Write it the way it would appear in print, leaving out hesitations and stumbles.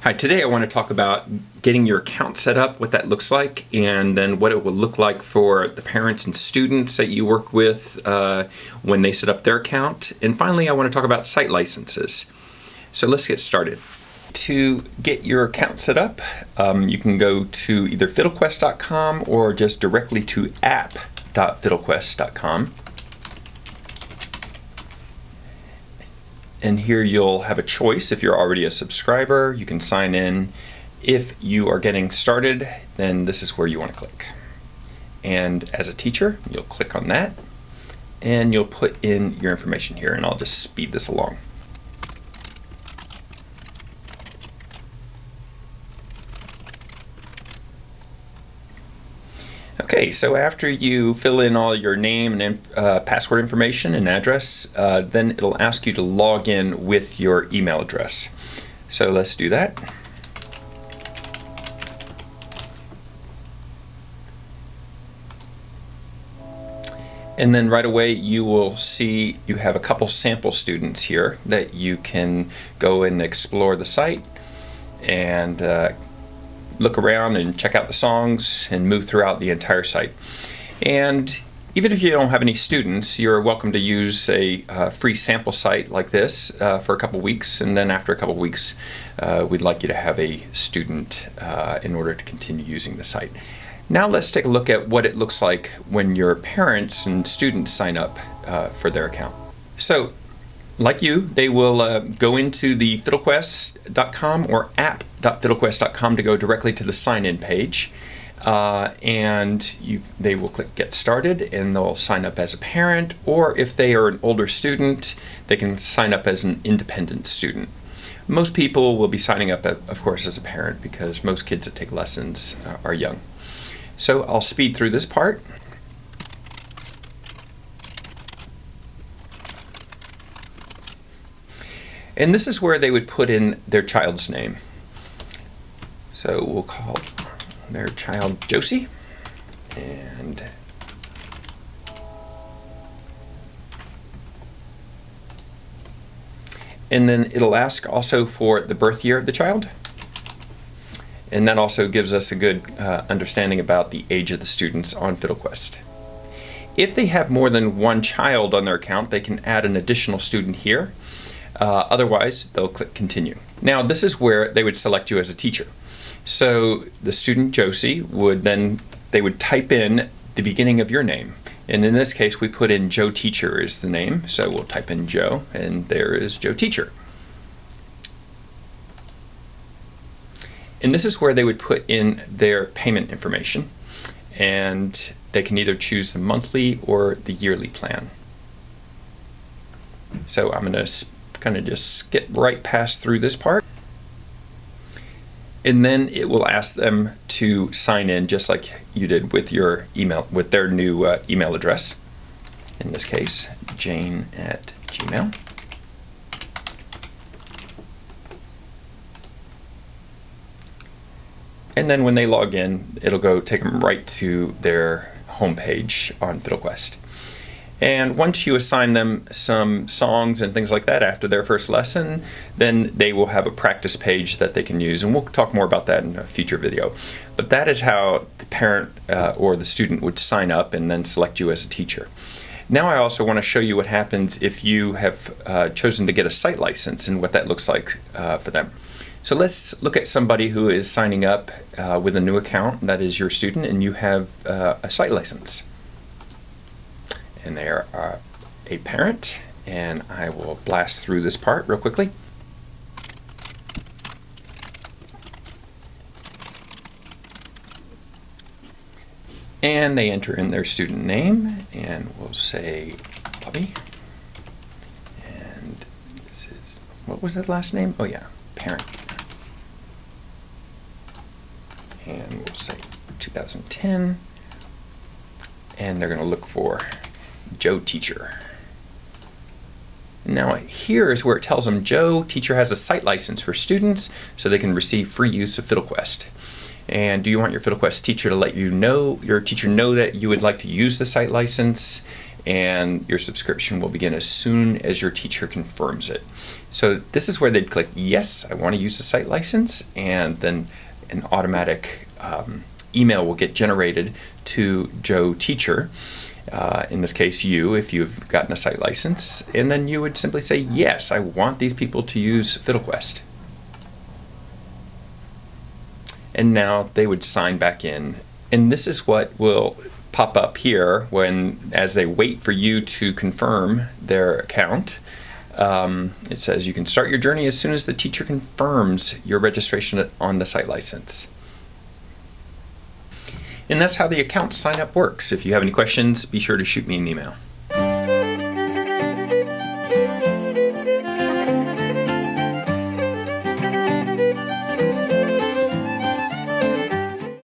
Hi, today I want to talk about getting your account set up, what that looks like, and then what it will look like for the parents and students that you work with when they set up their account. And finally, I want to talk about site licenses. So let's get started. To get your account set up, you can go to either FiddleQuest.com or just directly to app.FiddleQuest.com. And here you'll have a choice. If you're already a subscriber, you can sign in. If you are getting started, then this is where you want to click. And as a teacher, you'll click on that and you'll put in your information here, and I'll just speed this along. Okay, so after you fill in all your name and password information and address, then it'll ask you to log in with your email address. So let's do that. And then right away you will see you have a couple sample students here that you can go and explore the site and look around and check out the songs and move throughout the entire site. And even if you don't have any students, you're welcome to use a free sample site like this for a couple weeks, and then after a couple weeks we'd like you to have a student in order to continue using the site. Now let's take a look at what it looks like when your parents and students sign up for their account. So like you, they will go into the FiddleQuest.com or app.FiddleQuest.com to go directly to the sign-in page, and they will click Get Started, and they'll sign up as a parent, or if they are an older student, they can sign up as an independent student. Most people will be signing up, of course, as a parent, because most kids that take lessons are young. So I'll speed through this part. And this is where they would put in their child's name. So we'll call their child Josie. And then it'll ask also for the birth year of the child. And that also gives us a good understanding about the age of the students on FiddleQuest. If they have more than one child on their account, they can add an additional student here. Otherwise, they'll click Continue. Now, this is where they would select you as a teacher. So the student Josie they would type in the beginning of your name. And in this case, we put in Joe Teacher is the name. So we'll type in Joe, and there is Joe Teacher. And this is where they would put in their payment information. And they can either choose the monthly or the yearly plan. So I'm going to kind of just skip right past through this part, and then it will ask them to sign in just like you did with your email, with their new email address, in this case jane@gmail. And then when they log in, it'll take them right to their homepage on FiddleQuest. And once you assign them some songs and things like that after their first lesson, then they will have a practice page that they can use, and we'll talk more about that in a future video. But that is how the parent or the student would sign up and then select you as a teacher. Now I also want to show you what happens if you have chosen to get a site license and what that looks like for them. So let's look at somebody who is signing up with a new account, that is your student, and you have a site license. And they are a parent, and I will blast through this part real quickly. And they enter in their student name, and we'll say Bobby. And this is, what was that last name? Oh yeah, parent. And we'll say 2010. And they're going to look for Joe Teacher. Now here is where it tells them Joe Teacher has a site license for students so they can receive free use of FiddleQuest. And do you want your FiddleQuest teacher to let your teacher know that you would like to use the site license? and your subscription will begin as soon as your teacher confirms it. So this is where they'd click, yes, I want to use the site license, and then an automatic email will get generated to Joe Teacher, in this case you, if you've gotten a site license, and then you would simply say, yes, I want these people to use FiddleQuest. And now they would sign back in. And this is what will pop up here as they wait for you to confirm their account. It says you can start your journey as soon as the teacher confirms your registration on the site license. And that's how the account sign up works. If you have any questions, be sure to shoot me an email.